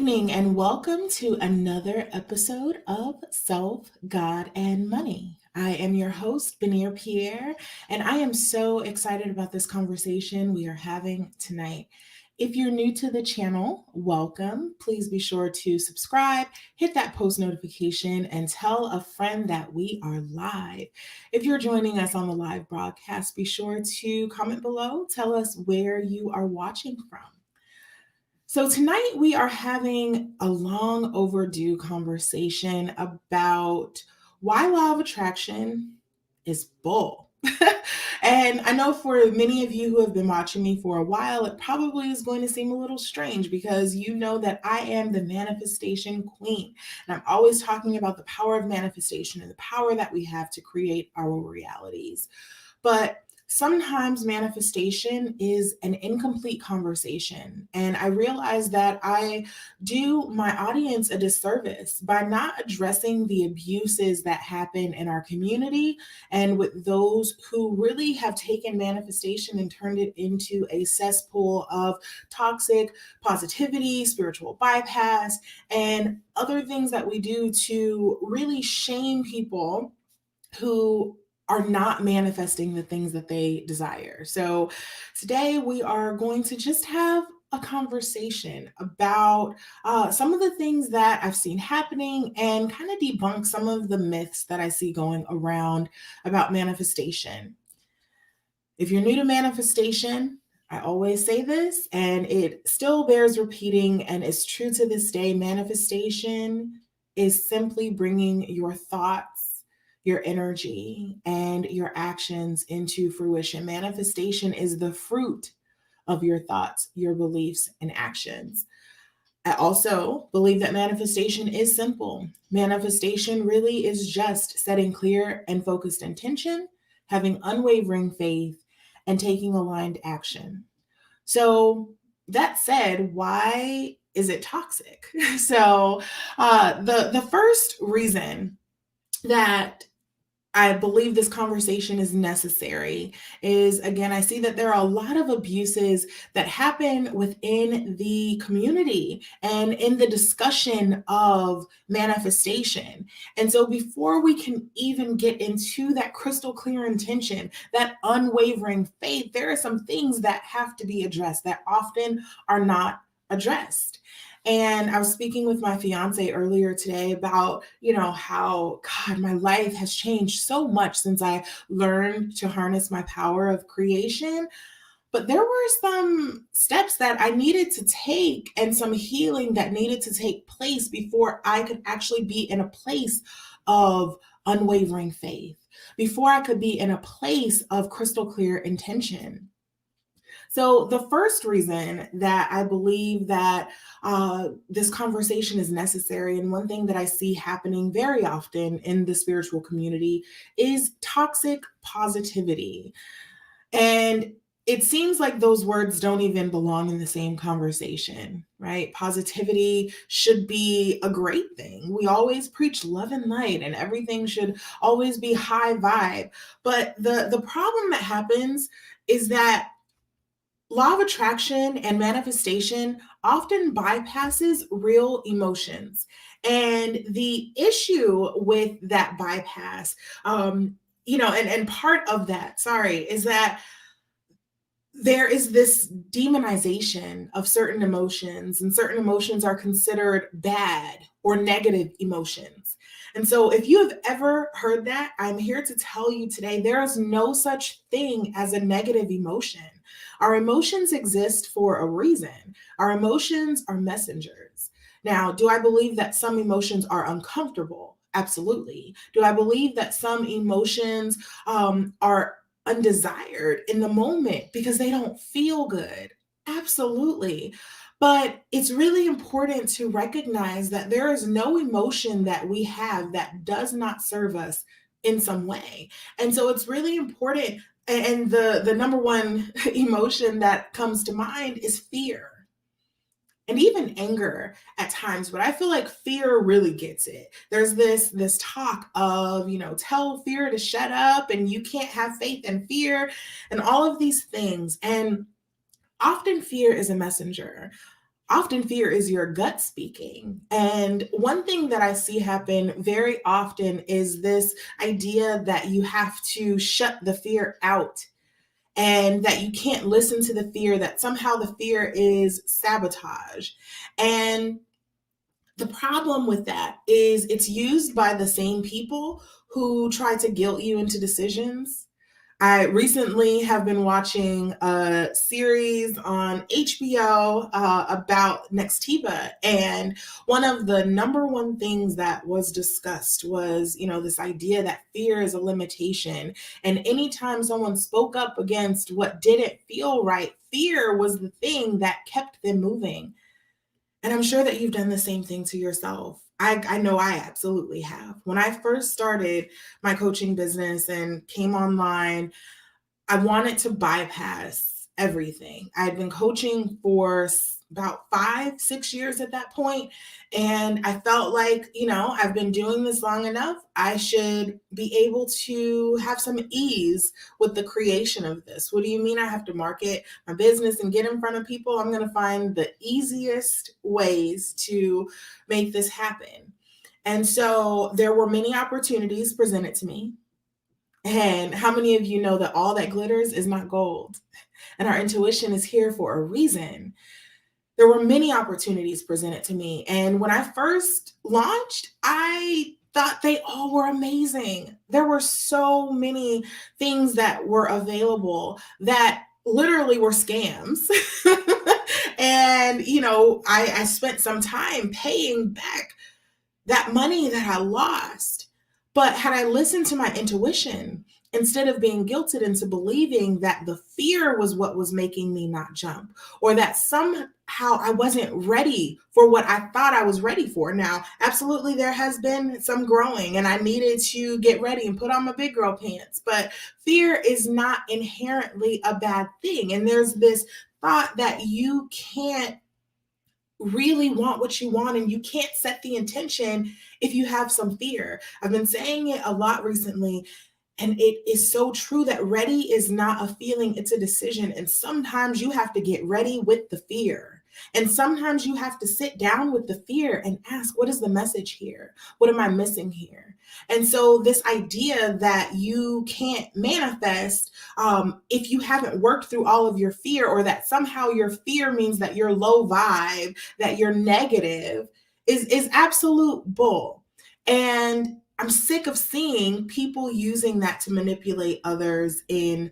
evening and welcome to another episode of Self, God, and Money. I am your host, Benier Pierre, and I am so excited about this conversation we are having tonight. If you're new to the channel, welcome. Please be sure to subscribe, hit that post notification, and tell a friend that we are live. If you're joining us on the live broadcast, be sure to comment below. Tell us where you are watching from. So, tonight we are having a long overdue conversation about why law of attraction is bull. And I know for many of you who have been watching me for a while, it probably is going to seem a little strange because you know that I am the manifestation queen. And I'm always talking about the power of manifestation and the power that we have to create our realities. But sometimes manifestation is an incomplete conversation. And I realize that I do my audience a disservice by not addressing the abuses that happen in our community and with those who really have taken manifestation and turned it into a cesspool of toxic positivity, spiritual bypass, and other things that we do to really shame people who are not manifesting the things that they desire. So today we are going to just have a conversation about some of the things that I've seen happening and kind of debunk some of the myths that I see going around about manifestation. If you're new to manifestation, I always say this, and it still bears repeating, and it's true to this day. Manifestation is simply bringing your thoughts, your energy, and your actions into fruition. Manifestation is the fruit of your thoughts, your beliefs, and actions. I also believe that manifestation is simple. Manifestation really is just setting clear and focused intention, having unwavering faith, and taking aligned action. So, that said, why is it toxic? The first reason that I believe this conversation is necessary is, again, I see that there are a lot of abuses that happen within the community and in the discussion of manifestation. And so before we can even get into that crystal clear intention, that unwavering faith, there are some things that have to be addressed that often are not addressed. And I was speaking with my fiance earlier today about, how, God, my life has changed so much since I learned to harness my power of creation. But there were some steps that I needed to take and some healing that needed to take place before I could actually be in a place of unwavering faith, before I could be in a place of crystal clear intention. So the first reason that I believe that this conversation is necessary, and one thing that I see happening very often in the spiritual community, is toxic positivity. And it seems like those words don't even belong in the same conversation, right? Positivity should be a great thing. We always preach love and light, and everything should always be high vibe. But the problem that happens is that law of attraction and manifestation often bypasses real emotions. And the issue with that bypass, and part of that, is that there is this demonization of certain emotions, and certain emotions are considered bad or negative emotions. And so, if you have ever heard that, I'm here to tell you today there is no such thing as a negative emotion. Our emotions exist for a reason. Our emotions are messengers. Now, do I believe that some emotions are uncomfortable? Absolutely. Do I believe that some emotions are undesired in the moment because they don't feel good? Absolutely. But it's really important to recognize that there is no emotion that we have that does not serve us in some way. And so it's really important. And the number one emotion that comes to mind is fear and even anger at times, but I feel like fear really gets it. There's this talk of, tell fear to shut up, and you can't have faith in fear, and all of these things. And often fear is a messenger. often fear is your gut speaking. And one thing that I see happen very often is this idea that you have to shut the fear out and that you can't listen to the fear, that somehow the fear is sabotage. And the problem with that is it's used by the same people who try to guilt you into decisions. I recently have been watching a series on HBO about Nextiva, and one of the number one things that was discussed was, this idea that fear is a limitation. And anytime someone spoke up against what didn't feel right, fear was the thing that kept them moving. And I'm sure that you've done the same thing to yourself. I know I absolutely have. When I first started my coaching business and came online, I wanted to bypass everything. I had been coaching for about 5-6 years at that point, and I felt like, I've been doing this long enough. I should be able to have some ease with the creation of this. What do you mean I have to market my business and get in front of people? I'm going to find the easiest ways to make this happen. And so there were many opportunities presented to me. And how many of you know that all that glitters is not gold? And our intuition is here for a reason. There were many opportunities presented to me. And when I first launched, I thought they all were amazing. There were so many things that were available that literally were scams. And, I spent some time paying back that money that I lost. But had I listened to my intuition, instead of being guilted into believing that the fear was what was making me not jump, or that somehow I wasn't ready for what I thought I was ready for. Now, absolutely, there has been some growing, and I needed to get ready and put on my big girl pants. But fear is not inherently a bad thing. And there's this thought that you can't really want what you want and you can't set the intention if you have some fear. I've been saying it a lot recently, and it is so true that ready is not a feeling, it's a decision. And sometimes you have to get ready with the fear. And sometimes you have to sit down with the fear and ask, what is the message here? What am I missing here? And so this idea that you can't manifest if you haven't worked through all of your fear, or that somehow your fear means that you're low vibe, that you're negative, is absolute bull. And I'm sick of seeing people using that to manipulate others in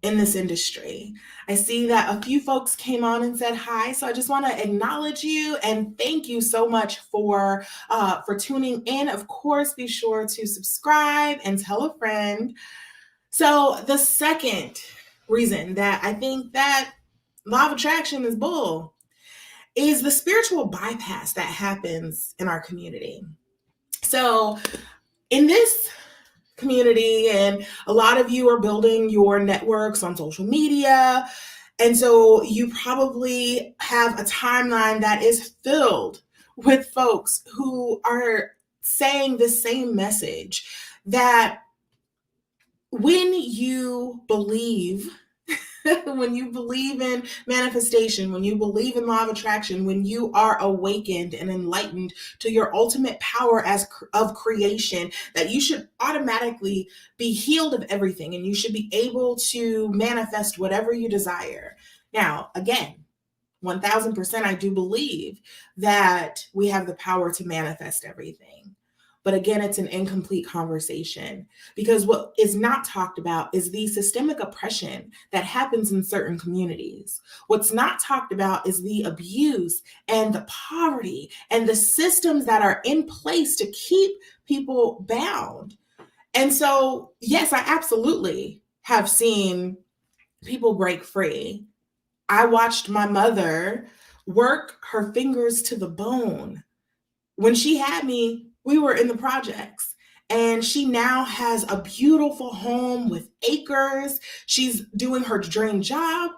this industry. I see that a few folks came on and said hi, so I just want to acknowledge you and thank you so much for tuning in. Of course, be sure to subscribe and tell a friend. So the second reason that I think that law of attraction is bull is the spiritual bypass that happens in our community. So in this community, and a lot of you are building your networks on social media, and so you probably have a timeline that is filled with folks who are saying the same message, that when you believe when you believe in manifestation, when you believe in law of attraction, when you are awakened and enlightened to your ultimate power of creation, that you should automatically be healed of everything and you should be able to manifest whatever you desire. Now, again, 1000%, I do believe that we have the power to manifest everything. But again, it's an incomplete conversation, because what is not talked about is the systemic oppression that happens in certain communities. What's not talked about is the abuse and the poverty and the systems that are in place to keep people bound. And so, yes, I absolutely have seen people break free. I watched my mother work her fingers to the bone. When she had me, we were in the projects, and she now has a beautiful home with acres. She's doing her dream job,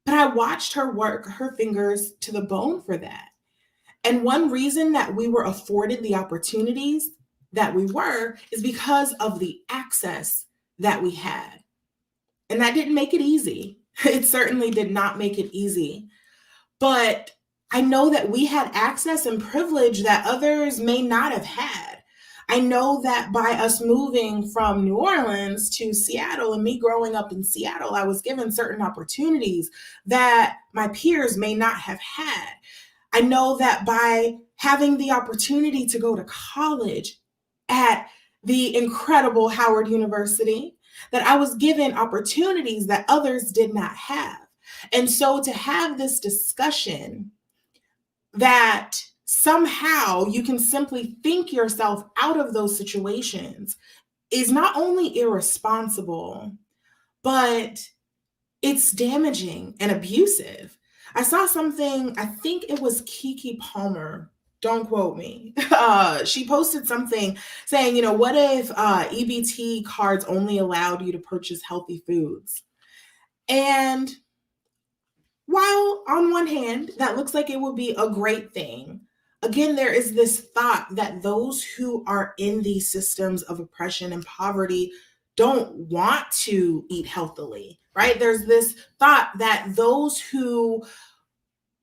but I watched her work her fingers to the bone for that. And one reason that we were afforded the opportunities that we were is because of the access that we had. And that didn't make it easy. It certainly did not make it easy. But I know that we had access and privilege that others may not have had. I know that by us moving from New Orleans to Seattle and me growing up in Seattle, I was given certain opportunities that my peers may not have had. I know that by having the opportunity to go to college at the incredible Howard University, that I was given opportunities that others did not have. And so to have this discussion that somehow you can simply think yourself out of those situations is not only irresponsible, but it's damaging and abusive. I saw something, I think it was Kiki Palmer. Don't quote me. She posted something saying, what if EBT cards only allowed you to purchase healthy foods? And while on one hand, that looks like it would be a great thing, again, there is this thought that those who are in these systems of oppression and poverty don't want to eat healthily, right? There's this thought that those who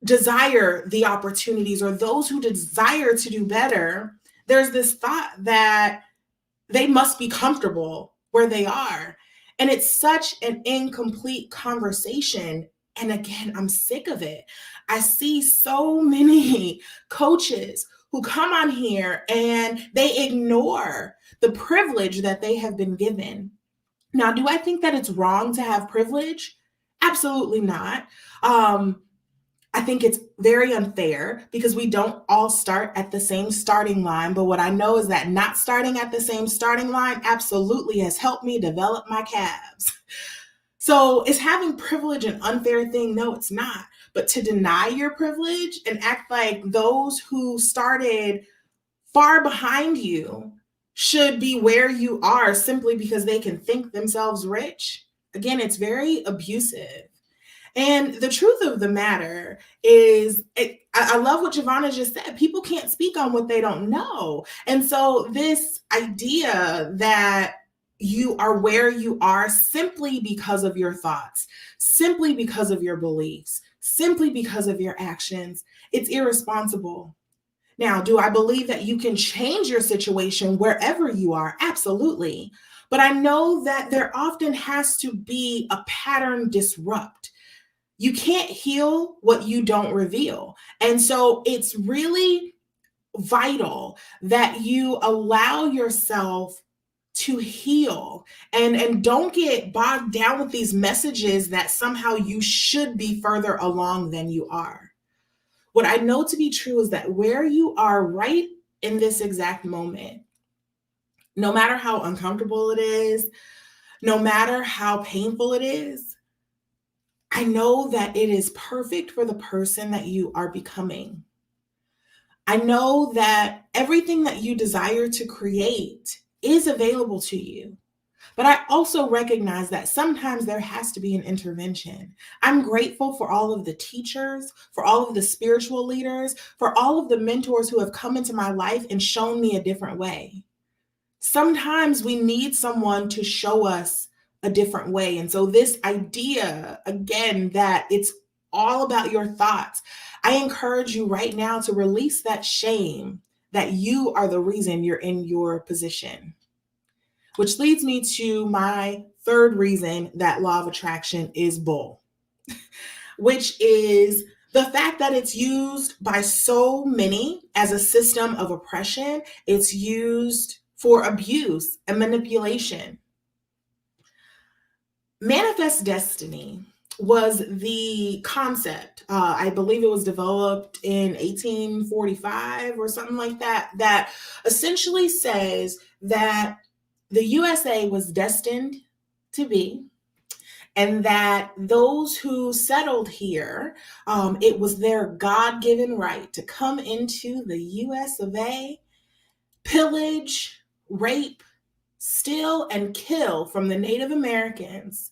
desire the opportunities or those who desire to do better, there's this thought that they must be comfortable where they are. And it's such an incomplete conversation. And again, I'm sick of it. I see so many coaches who come on here and they ignore the privilege that they have been given. Now, do I think that it's wrong to have privilege? Absolutely not. I think it's very unfair because we don't all start at the same starting line. But what I know is that not starting at the same starting line absolutely has helped me develop my calves. So is having privilege an unfair thing? No, it's not. But to deny your privilege and act like those who started far behind you should be where you are simply because they can think themselves rich, again, it's very abusive. And the truth of the matter is, I love what Giovanna just said. People can't speak on what they don't know. And so this idea that you are where you are simply because of your thoughts, simply because of your beliefs, simply because of your actions, it's irresponsible. Now, do I believe that you can change your situation wherever you are? Absolutely. But I know that there often has to be a pattern disrupt. You can't heal what you don't reveal. And so it's really vital that you allow yourself to heal and don't get bogged down with these messages that somehow you should be further along than you are. What I know to be true is that where you are right in this exact moment, no matter how uncomfortable it is, no matter how painful it is, I know that it is perfect for the person that you are becoming. I know that everything that you desire to create is available to you. But I also recognize that sometimes there has to be an intervention. I'm grateful for all of the teachers, for all of the spiritual leaders, for all of the mentors who have come into my life and shown me a different way. Sometimes we need someone to show us a different way. And so this idea, again, that it's all about your thoughts, I encourage you right now to release that shame that you are the reason you're in your position. Which leads me to my third reason that law of attraction is bull, which is the fact that it's used by so many as a system of oppression. It's used for abuse and manipulation. Manifest destiny was the concept. I believe it was developed in 1845 or something like that, that essentially says that the USA was destined to be, and that those who settled here, it was their God-given right to come into the US of A, pillage, rape, steal, and kill from the Native Americans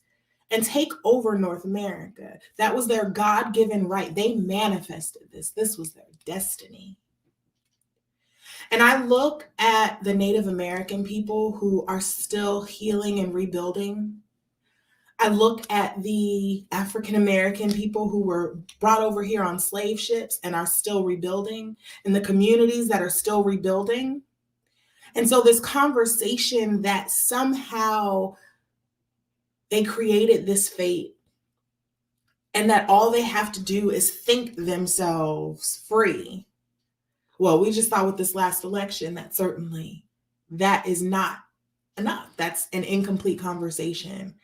and take over North America. That was their God-given right. They manifested this. This was their destiny. And I look at the Native American people who are still healing and rebuilding. I look at the African American people who were brought over here on slave ships and are still rebuilding, and the communities that are still rebuilding. And so, this conversation that somehow they created this fate and that all they have to do is think themselves free. Well, we just saw with this last election that certainly that is not enough. That's an incomplete conversation.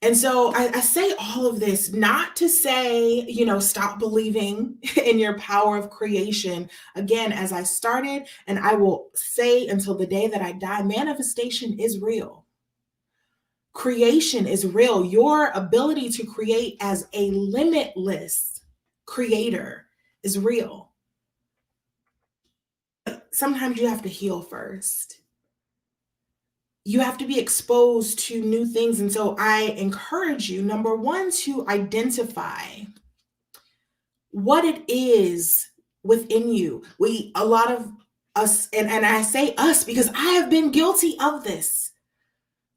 And so I say all of this not to say, stop believing in your power of creation. Again, as I started, and I will say until the day that I die, manifestation is real. Creation is real. Your ability to create as a limitless creator is real. Sometimes you have to heal first. You have to be exposed to new things. And so I encourage you, number one, to identify what it is within you. A lot of us, and I say us because I have been guilty of this,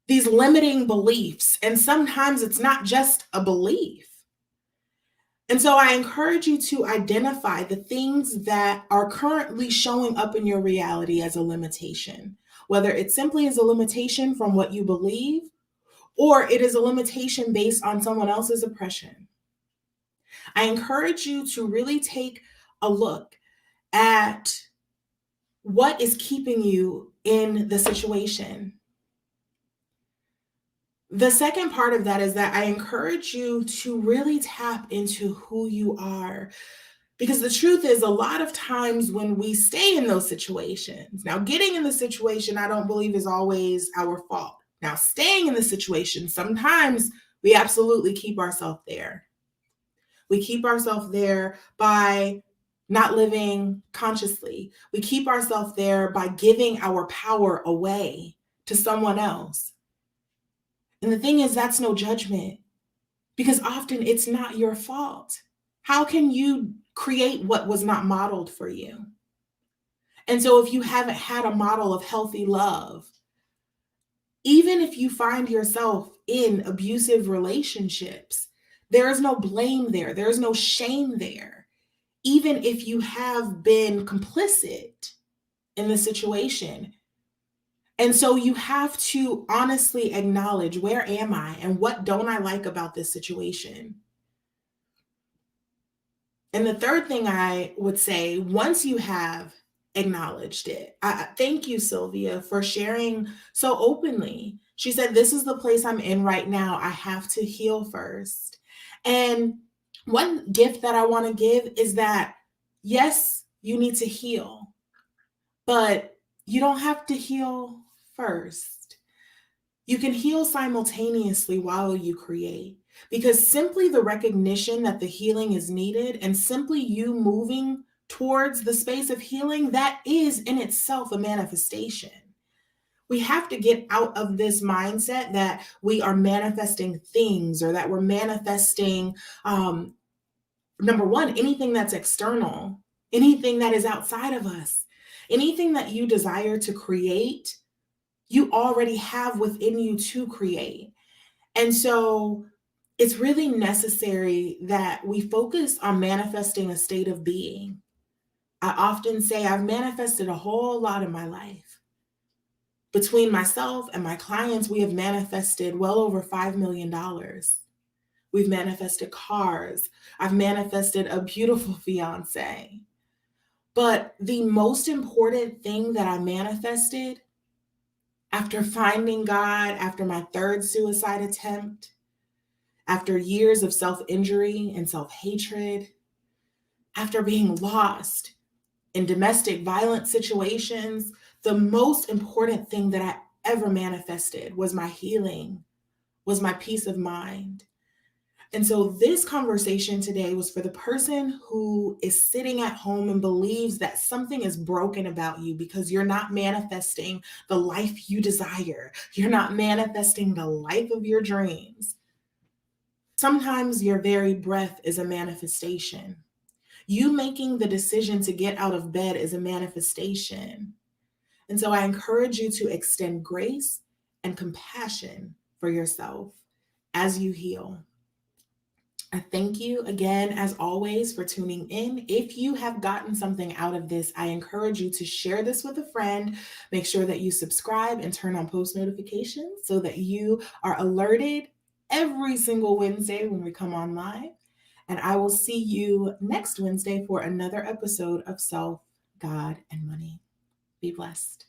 these limiting beliefs. And sometimes it's not just a belief. And so I encourage you to identify the things that are currently showing up in your reality as a limitation, whether it simply is a limitation from what you believe, or it is a limitation based on someone else's oppression. I encourage you to really take a look at what is keeping you in the situation. The second part of that is that I encourage you to really tap into who you are. Because the truth is, a lot of times when we stay in those situations, now getting in the situation, I don't believe is always our fault. Now, staying in the situation, sometimes we absolutely keep ourselves there. We keep ourselves there by not living consciously. We keep ourselves there by giving our power away to someone else. And the thing is, that's no judgment, because often it's not your fault. How can you create what was not modeled for you? And so if you haven't had a model of healthy love, even if you find yourself in abusive relationships, there is no blame there. There is no shame there. Even if you have been complicit in the situation. And so you have to honestly acknowledge, where am I and what don't I like about this situation? And the third thing I would say, once you have acknowledged it, thank you, Sylvia, for sharing so openly. She said, this is the place I'm in right now. I have to heal first. And one gift that I want to give is that, yes, you need to heal, but you don't have to heal first. You can heal simultaneously while you create, because simply the recognition that the healing is needed and simply you moving towards the space of healing, that is in itself a manifestation. We have to get out of this mindset that we are manifesting things, or that we're manifesting, number one, anything that's external, anything that is outside of us, anything that you desire to create, you already have within you to create. And so it's really necessary that we focus on manifesting a state of being. I often say I've manifested a whole lot in my life. Between myself and my clients, we have manifested well over $5 million. We've manifested cars. I've manifested a beautiful fiance. But the most important thing that I manifested after finding God, after my third suicide attempt, after years of self-injury and self-hatred, after being lost in domestic violence situations, the most important thing that I ever manifested was my healing, was my peace of mind. And so this conversation today was for the person who is sitting at home and believes that something is broken about you because you're not manifesting the life you desire. You're not manifesting the life of your dreams. Sometimes your very breath is a manifestation. You making the decision to get out of bed is a manifestation. And so I encourage you to extend grace and compassion for yourself. as you heal. I thank you again, as always, for tuning in. If you have gotten something out of this, I encourage you to share this with a friend. Make sure that you subscribe and turn on post notifications so that you are alerted every single Wednesday when we come on live. And I will see you next Wednesday for another episode of Self, God, and Money. Be blessed.